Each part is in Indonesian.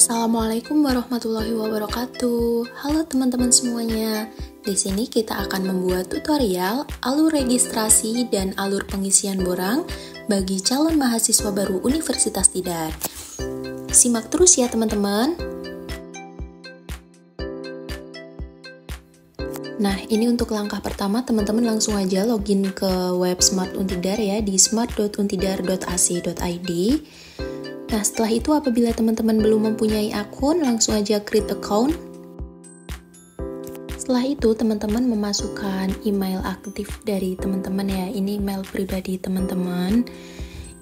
Assalamualaikum warahmatullahi wabarakatuh. Halo teman-teman semuanya. Di sini kita akan membuat tutorial alur registrasi dan alur pengisian borang bagi calon mahasiswa baru Universitas Tidar. Simak terus ya teman-teman. Nah, ini untuk langkah pertama, teman-teman langsung aja login ke web Smart Untidar ya di smart.untidar.ac.id. Nah, setelah itu apabila teman-teman belum mempunyai akun, langsung aja create account. Setelah itu, teman-teman memasukkan email aktif dari teman-teman ya. Ini email pribadi teman-teman.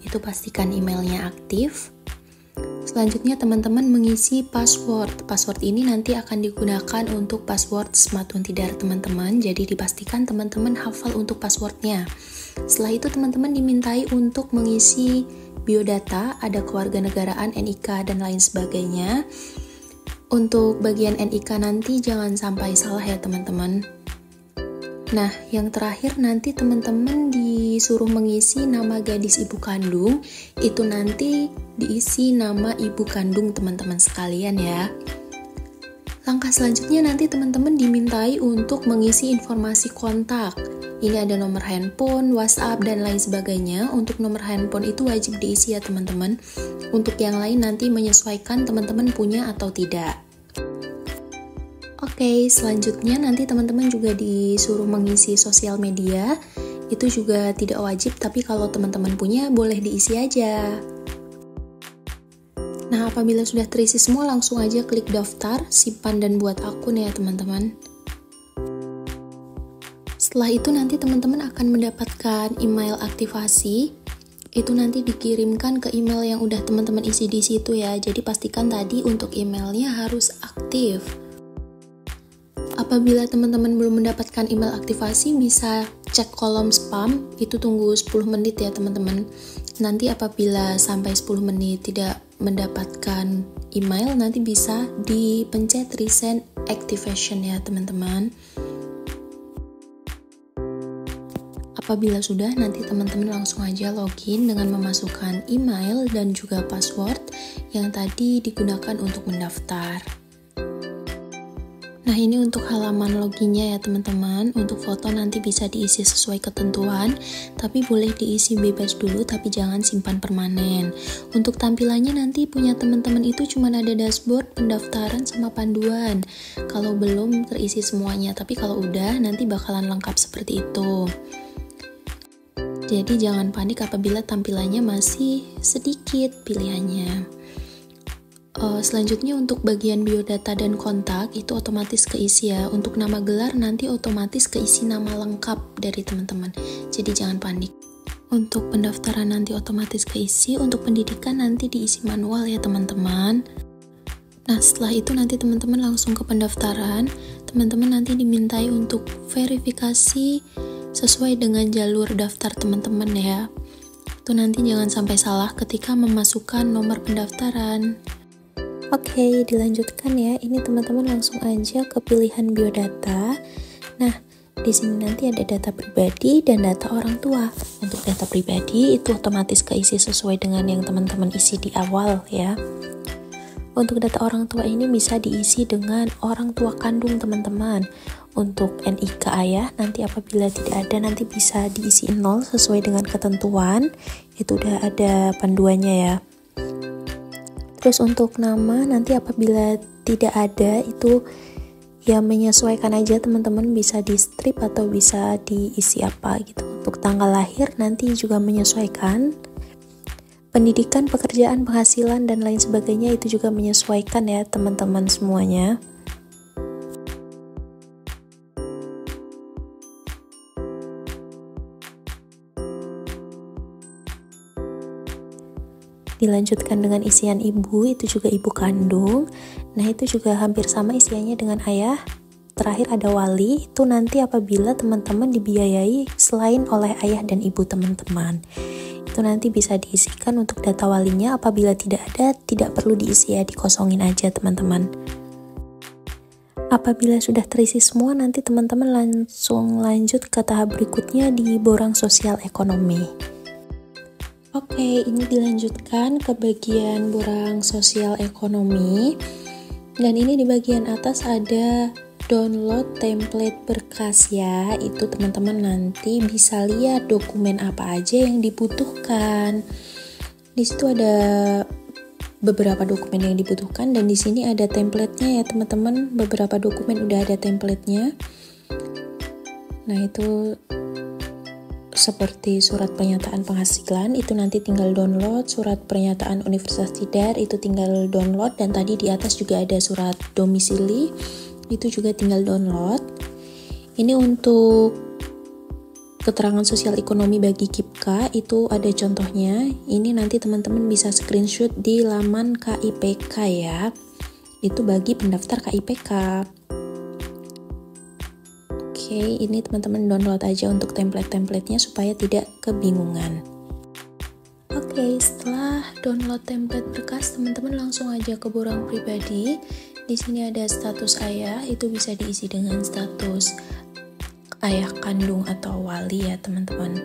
Itu pastikan emailnya aktif. Selanjutnya, teman-teman mengisi password. Password ini nanti akan digunakan untuk password Smart Untidar teman-teman. Jadi dipastikan teman-teman hafal untuk passwordnya. Setelah itu, teman-teman dimintai untuk mengisi biodata, ada kewarganegaraan, NIK, dan lain sebagainya. Untuk bagian NIK nanti jangan sampai salah ya teman-teman. Nah, yang terakhir nanti teman-teman disuruh mengisi nama gadis ibu kandung, itu nanti diisi nama ibu kandung teman-teman sekalian ya. Langkah selanjutnya nanti teman-teman dimintai untuk mengisi informasi kontak. Ini ada nomor handphone, WhatsApp, dan lain sebagainya. Untuk nomor handphone itu wajib diisi ya teman-teman. Untuk yang lain nanti menyesuaikan teman-teman punya atau tidak. Oke, selanjutnya nanti teman-teman juga disuruh mengisi sosial media. Itu juga tidak wajib, tapi kalau teman-teman punya boleh diisi aja. Nah, apabila sudah terisi semua, langsung aja klik daftar, simpan, dan buat akun ya teman-teman. Setelah itu nanti teman-teman akan mendapatkan email aktivasi. Itu nanti dikirimkan ke email yang udah teman-teman isi di situ ya. Jadi pastikan tadi untuk emailnya harus aktif. Apabila teman-teman belum mendapatkan email aktivasi, bisa cek kolom spam. Itu tunggu 10 menit ya teman-teman. Nanti apabila sampai 10 menit tidak mendapatkan email, nanti bisa dipencet resend activation ya teman-teman. Apabila sudah, nanti teman-teman langsung aja login dengan memasukkan email dan juga password yang tadi digunakan untuk mendaftar. Nah, ini untuk halaman loginnya ya teman-teman. Untuk foto nanti bisa diisi sesuai ketentuan, tapi boleh diisi bebas dulu, tapi jangan simpan permanen. Untuk tampilannya nanti punya teman-teman itu cuma ada dashboard, pendaftaran, sama panduan. Kalau belum terisi semuanya, tapi kalau udah nanti bakalan lengkap seperti itu. Jadi jangan panik apabila tampilannya masih sedikit pilihannya. Selanjutnya untuk bagian biodata dan kontak itu otomatis keisi ya. Untuk nama gelar nanti otomatis keisi nama lengkap dari teman-teman. Jadi jangan panik. Untuk pendaftaran nanti otomatis keisi, untuk pendidikan nanti diisi manual ya teman-teman. Nah, setelah itu nanti teman-teman langsung ke pendaftaran. Teman-teman nanti dimintai untuk verifikasi sesuai dengan jalur daftar teman-teman ya. Itu nanti jangan sampai salah ketika memasukkan nomor pendaftaran. Oke, dilanjutkan ya. Ini teman-teman langsung aja ke pilihan biodata. Nah, di sini nanti ada data pribadi dan data orang tua. Untuk data pribadi itu otomatis keisi sesuai dengan yang teman-teman isi di awal ya. Untuk data orang tua ini bisa diisi dengan orang tua kandung teman-teman. Untuk NIK ayah nanti apabila tidak ada nanti bisa diisi 0 sesuai dengan ketentuan. Itu udah ada panduannya ya. Terus untuk nama nanti apabila tidak ada itu ya menyesuaikan aja teman-teman, bisa di strip atau bisa diisi apa gitu. Untuk tanggal lahir nanti juga menyesuaikan. Pendidikan, pekerjaan, penghasilan, dan lain sebagainya itu juga menyesuaikan ya teman-teman semuanya. Dilanjutkan dengan isian ibu, itu juga ibu kandung. Nah, itu juga hampir sama isiannya dengan ayah. Terakhir ada wali, itu nanti apabila teman-teman dibiayai selain oleh ayah dan ibu teman-teman. Itu nanti bisa diisikan untuk data walinya. Apabila tidak ada, tidak perlu diisi ya, dikosongin aja teman-teman. Apabila sudah terisi semua, nanti teman-teman langsung lanjut ke tahap berikutnya di borang sosial ekonomi. Oke, ini dilanjutkan ke bagian borang sosial ekonomi. Dan ini di bagian atas ada download template berkas ya. Itu teman-teman nanti bisa lihat dokumen apa aja yang dibutuhkan. Di situ ada beberapa dokumen yang dibutuhkan dan di sini ada template-nya ya teman-teman. Beberapa dokumen udah ada template-nya. Nah, itu seperti surat pernyataan penghasilan itu nanti tinggal download, surat pernyataan Universitas Tidar itu tinggal download, dan tadi di atas juga ada surat domisili itu juga tinggal download. Ini untuk keterangan sosial ekonomi bagi KIPK itu ada contohnya. Ini nanti teman-teman bisa screenshot di laman KIPK ya. Itu bagi pendaftar KIPK. Oke, ini teman-teman download aja untuk template-templatenya supaya tidak kebingungan. Oke, setelah download template berkas, teman-teman langsung aja ke borang pribadi. Di sini ada status ayah, itu bisa diisi dengan status ayah kandung atau wali ya teman-teman.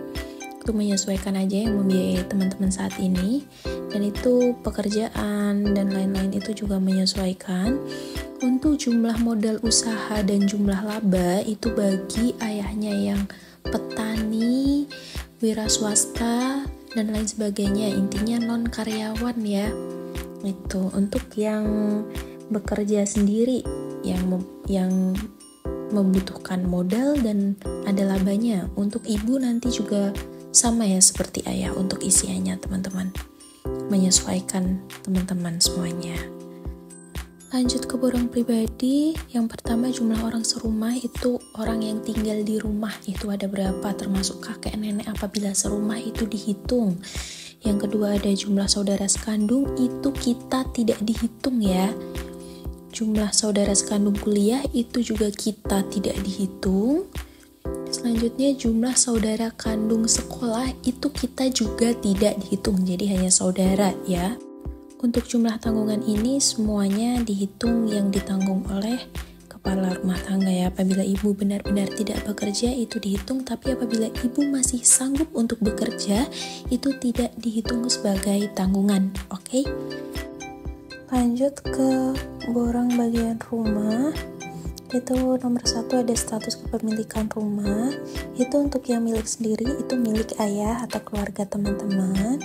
Itu menyesuaikan aja yang membiayai teman-teman saat ini. Dan itu pekerjaan dan lain-lain itu juga menyesuaikan. Untuk jumlah modal usaha dan jumlah laba itu bagi ayahnya yang petani, wira swasta, dan lain sebagainya. Intinya non karyawan ya. Itu untuk yang bekerja sendiri yang membutuhkan modal dan ada labanya. Untuk ibu nanti juga sama ya seperti ayah untuk isiannya teman-teman. Menyesuaikan teman-teman semuanya. Lanjut ke borang pribadi, yang pertama jumlah orang serumah itu orang yang tinggal di rumah itu ada berapa, termasuk kakek nenek apabila serumah itu dihitung. Yang kedua ada jumlah saudara sekandung, itu kita tidak dihitung ya. Jumlah saudara sekandung kuliah itu juga kita tidak dihitung. Selanjutnya jumlah saudara kandung sekolah itu kita juga tidak dihitung, jadi hanya saudara ya. Untuk jumlah tanggungan ini semuanya dihitung yang ditanggung oleh kepala rumah tangga ya. Apabila ibu benar-benar tidak bekerja itu dihitung, tapi apabila ibu masih sanggup untuk bekerja itu tidak dihitung sebagai tanggungan. Oke? Lanjut ke borang bagian rumah. Itu nomor 1 ada status kepemilikan rumah. Itu untuk yang milik sendiri itu milik ayah atau keluarga teman-teman.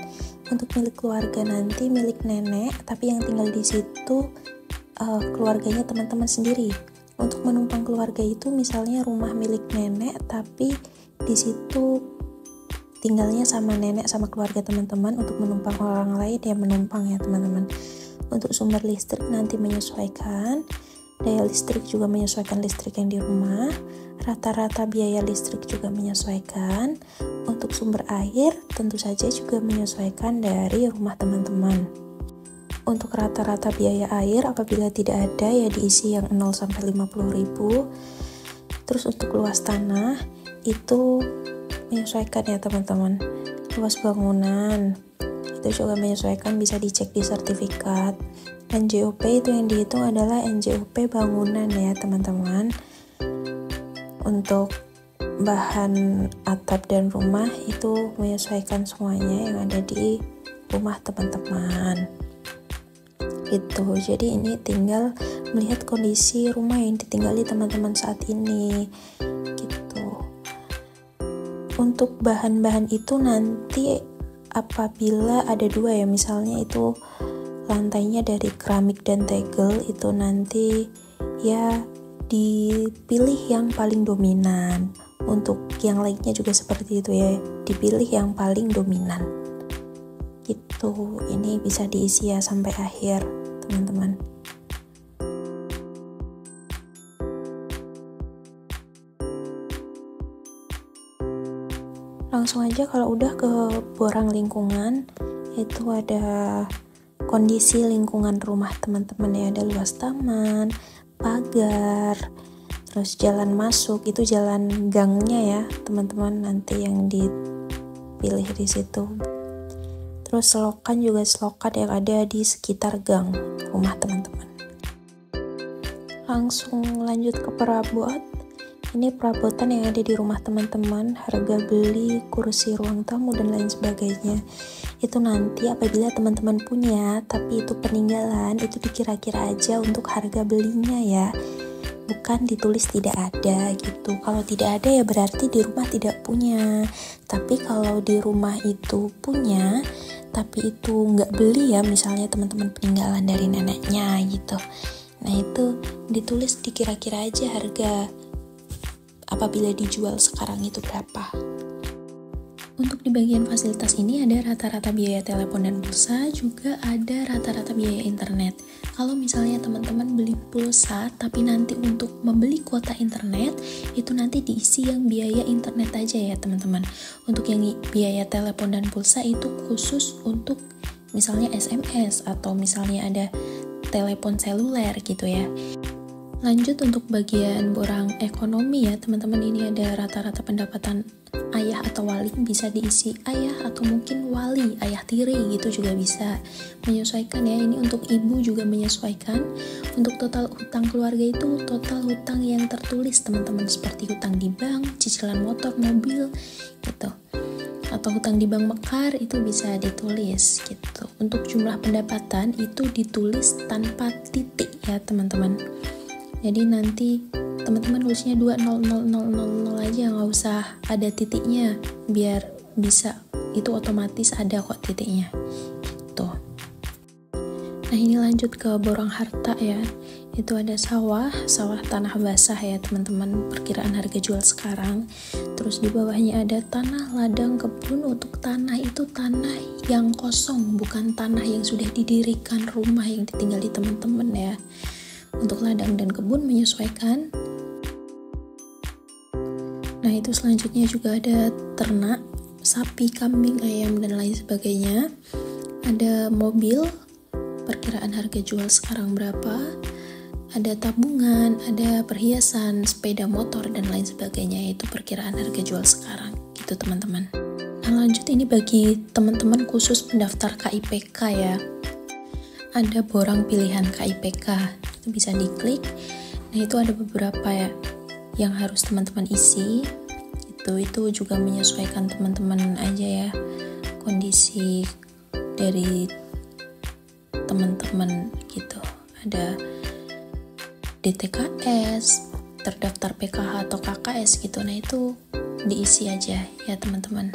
Untuk milik keluarga nanti milik nenek, tapi yang tinggal di situ keluarganya teman-teman sendiri. Untuk menumpang keluarga itu misalnya rumah milik nenek, tapi di situ tinggalnya sama nenek sama keluarga teman-teman. Untuk menumpang orang lain ya menumpang ya teman-teman. Untuk sumber listrik nanti menyesuaikan. Daya listrik juga menyesuaikan listrik yang di rumah. Rata-rata biaya listrik juga menyesuaikan. Untuk sumber air tentu saja juga menyesuaikan dari rumah teman-teman. Untuk rata-rata biaya air apabila tidak ada ya diisi yang 0 sampai 50.000. Terus untuk luas tanah itu menyesuaikan ya teman-teman. Luas bangunan itu juga menyesuaikan, bisa dicek di sertifikat. NJOP itu yang dihitung adalah NJOP bangunan ya teman-teman. Untuk bahan atap dan rumah itu menyesuaikan semuanya yang ada di rumah teman-teman. Gitu. Jadi ini tinggal melihat kondisi rumah yang ditinggali teman-teman saat ini. Gitu. Untuk bahan-bahan itu nanti apabila ada 2 ya, misalnya itu lantainya dari keramik dan tegel, itu nanti ya dipilih yang paling dominan. Untuk yang lainnya juga seperti itu ya, dipilih yang paling dominan. Gitu. Ini bisa diisi ya sampai akhir teman-teman. Langsung aja kalau udah ke borang lingkungan, itu ada kondisi lingkungan rumah teman-teman ya, ada luas taman, pagar, terus jalan masuk, itu jalan gangnya ya teman-teman nanti yang dipilih di situ. Terus selokan juga selokan yang ada di sekitar gang rumah teman-teman. Langsung lanjut ke perabot. Ini perabotan yang ada di rumah teman-teman, harga beli, kursi ruang tamu dan lain sebagainya. Itu nanti apabila teman-teman punya, tapi itu peninggalan, itu dikira-kira aja untuk harga belinya ya. Bukan ditulis tidak ada gitu. Kalau tidak ada ya berarti di rumah tidak punya. Tapi kalau di rumah itu punya, tapi itu nggak beli ya, misalnya teman-teman peninggalan dari neneknya gitu. Nah itu ditulis dikira-kira aja harga apabila dijual sekarang itu berapa. Untuk di bagian fasilitas ini ada rata-rata biaya telepon dan pulsa, juga ada rata-rata biaya internet. Kalau misalnya teman-teman beli pulsa, tapi nanti untuk membeli kuota internet, itu nanti diisi yang biaya internet aja ya teman-teman. Untuk yang biaya telepon dan pulsa itu khusus untuk misalnya SMS, atau misalnya ada telepon seluler gitu ya. Lanjut untuk bagian borang ekonomi ya teman-teman, ini ada rata-rata pendapatan ayah atau wali, bisa diisi ayah atau mungkin wali, ayah tiri gitu juga bisa, menyesuaikan ya. Ini untuk ibu juga menyesuaikan. Untuk total hutang keluarga itu total hutang yang tertulis teman-teman, seperti hutang di bank, cicilan motor, mobil gitu, atau hutang di bank mekar itu bisa ditulis gitu. Untuk jumlah pendapatan itu ditulis tanpa titik ya teman-teman. Jadi nanti teman-teman tulisnya 20000 aja, nggak usah ada titiknya, biar bisa itu otomatis ada kok titiknya gitu. Nah ini lanjut ke borang harta ya. Itu ada sawah tanah basah ya teman-teman, perkiraan harga jual sekarang. Terus di bawahnya ada tanah ladang kebun. Untuk tanah itu tanah yang kosong, bukan tanah yang sudah didirikan rumah yang ditinggali teman-teman ya. Untuk ladang dan kebun menyesuaikan. Nah itu selanjutnya juga ada ternak, sapi, kambing, ayam, dan lain sebagainya. Ada mobil, perkiraan harga jual sekarang berapa. Ada tabungan, ada perhiasan, sepeda motor, dan lain sebagainya. Itu perkiraan harga jual sekarang gitu teman-teman. Nah lanjut, ini bagi teman-teman khusus pendaftar KIPK ya. Ada borang pilihan KIPK, itu bisa diklik. Nah itu ada beberapa ya yang harus teman-teman isi. Itu juga menyesuaikan teman-teman aja ya, kondisi dari teman-teman gitu. Ada DTKS, terdaftar PKH atau KKS gitu. Nah itu diisi aja ya teman-teman.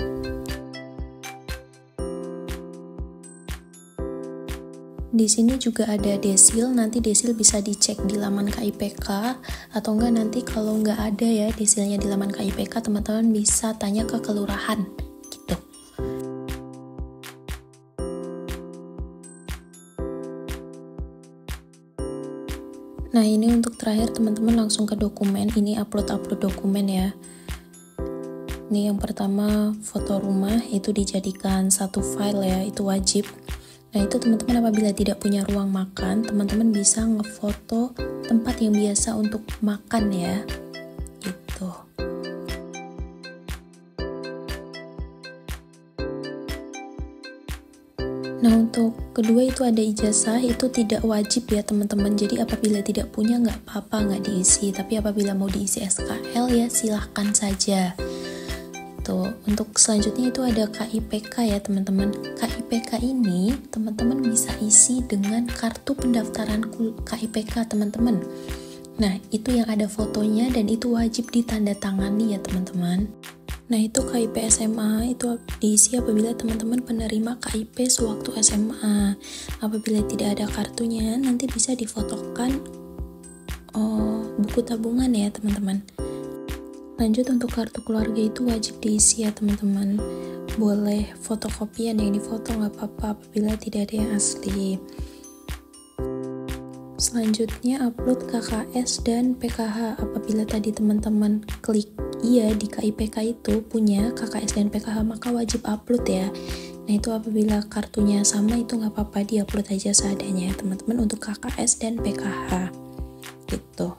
Di sini juga ada desil, nanti desil bisa dicek di laman KIPK, atau enggak nanti kalau enggak ada ya desilnya di laman KIPK, teman-teman bisa tanya ke kelurahan gitu. Nah ini untuk terakhir teman-teman langsung ke dokumen, ini upload dokumen ya. Ini yang pertama foto rumah, itu dijadikan satu file ya, itu wajib. Nah itu teman-teman apabila tidak punya ruang makan, teman-teman bisa ngefoto tempat yang biasa untuk makan ya gitu. Nah untuk kedua itu ada ijazah, itu tidak wajib ya teman-teman, jadi apabila tidak punya nggak apa-apa, nggak diisi. Tapi apabila mau diisi SKL ya silahkan saja. Untuk selanjutnya itu ada KIPK ya teman-teman. KIPK ini teman-teman bisa isi dengan kartu pendaftaran KIPK teman-teman. Nah itu yang ada fotonya dan itu wajib ditandatangani ya teman-teman. Nah itu KIP SMA itu diisi apabila teman-teman penerima KIP sewaktu SMA. Apabila tidak ada kartunya nanti bisa difotokan buku tabungan ya teman-teman. Lanjut untuk kartu keluarga itu wajib diisi ya teman-teman. Boleh fotokopian yang difoto nggak apa-apa apabila tidak ada yang asli. Selanjutnya upload KKS dan PKH. Apabila tadi teman-teman klik iya di KIPK itu punya KKS dan PKH maka wajib upload ya. Nah itu apabila kartunya sama itu nggak apa-apa, di-upload aja seadanya ya teman-teman untuk KKS dan PKH gitu.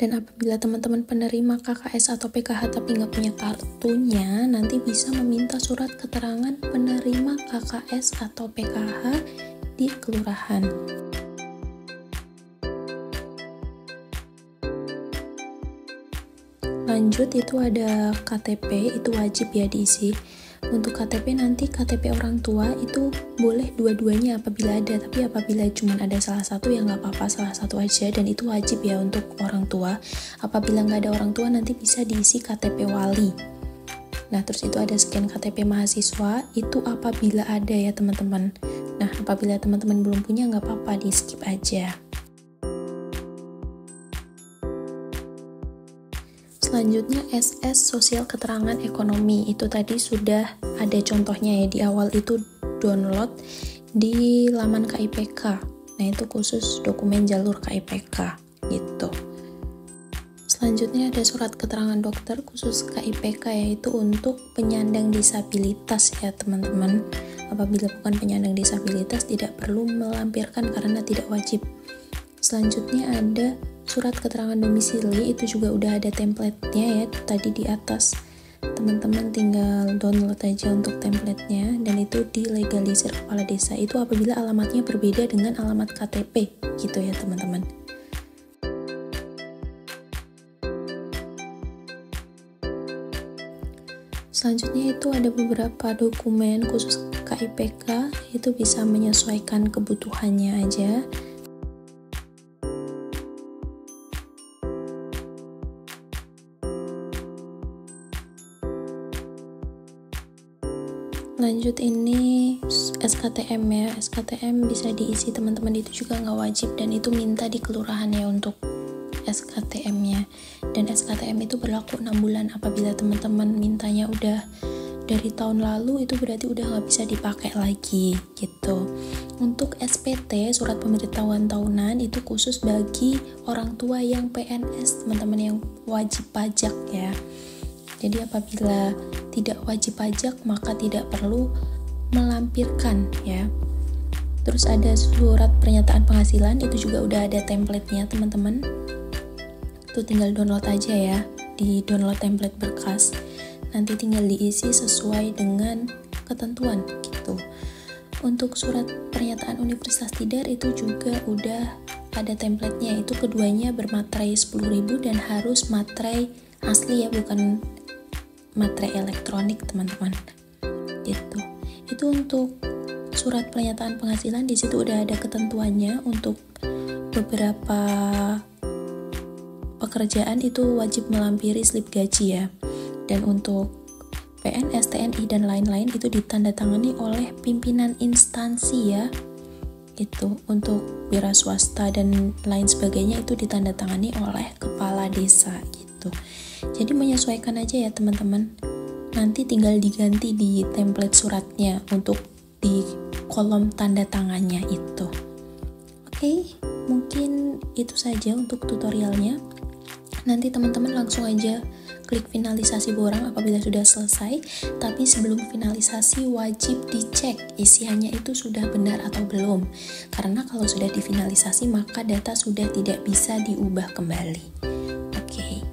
Dan apabila teman-teman penerima KKS atau PKH tapi nggak punya kartunya, nanti bisa meminta surat keterangan penerima KKS atau PKH di kelurahan. Lanjut itu ada KTP, itu wajib ya diisi. Untuk KTP nanti KTP orang tua itu boleh dua-duanya apabila ada, tapi apabila cuma ada salah satu ya nggak apa-apa, salah satu aja, dan itu wajib ya untuk orang tua. Apabila nggak ada orang tua nanti bisa diisi KTP wali. Nah terus itu ada scan KTP mahasiswa, itu apabila ada ya teman-teman. Nah apabila teman-teman belum punya nggak apa-apa, di skip aja. Selanjutnya SS sosial keterangan ekonomi, itu tadi sudah ada contohnya ya, di awal itu download di laman KIPK. Nah itu khusus dokumen jalur KIPK gitu. Selanjutnya ada surat keterangan dokter khusus KIPK, yaitu untuk penyandang disabilitas ya teman-teman. Apabila bukan penyandang disabilitas tidak perlu melampirkan karena tidak wajib. Selanjutnya ada surat keterangan domisili, itu juga udah ada template-nya ya tadi di atas. Teman-teman tinggal download aja untuk template-nya, dan itu dilegalisir kepala desa. Itu apabila alamatnya berbeda dengan alamat KTP gitu ya teman-teman. Selanjutnya itu ada beberapa dokumen khusus KIPK, itu bisa menyesuaikan kebutuhannya aja. Lanjut ini SKTM ya, SKTM bisa diisi teman-teman, itu juga nggak wajib dan itu minta di kelurahan ya untuk SKTM-nya. Dan SKTM itu berlaku 6 bulan, apabila teman-teman mintanya udah dari tahun lalu itu berarti udah nggak bisa dipakai lagi gitu. Untuk SPT, surat pemberitahuan tahunan, itu khusus bagi orang tua yang PNS, teman-teman yang wajib pajak ya. Jadi apabila tidak wajib pajak maka tidak perlu melampirkan ya. Terus ada surat pernyataan penghasilan, itu juga udah ada template-nya teman-teman. Itu tinggal download aja ya, di download template berkas. Nanti tinggal diisi sesuai dengan ketentuan gitu. Untuk surat pernyataan Universitas Tidar itu juga udah ada template-nya, itu keduanya bermaterai 10.000 dan harus materai asli ya, bukan materai elektronik teman-teman gitu. Itu untuk surat pernyataan penghasilan, di situ udah ada ketentuannya. Untuk beberapa pekerjaan itu wajib melampiri slip gaji ya, dan untuk PNS, TNI dan lain-lain itu ditandatangani oleh pimpinan instansi ya. Itu untuk wira swasta dan lain sebagainya itu ditandatangani oleh kepala desa gitu. Jadi menyesuaikan aja ya teman-teman. Nanti tinggal diganti di template suratnya untuk di kolom tanda tangannya itu. Oke, mungkin itu saja untuk tutorialnya. Nanti teman-teman langsung aja klik finalisasi borang apabila sudah selesai. Tapi sebelum finalisasi wajib dicek isiannya itu sudah benar atau belum. Karena kalau sudah difinalisasi maka data sudah tidak bisa diubah kembali.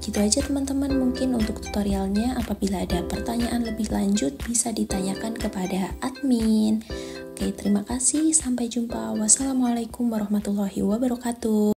Gitu aja teman-teman mungkin untuk tutorialnya. Apabila ada pertanyaan lebih lanjut bisa ditanyakan kepada admin. Oke, terima kasih. Sampai jumpa. Wassalamualaikum warahmatullahi wabarakatuh.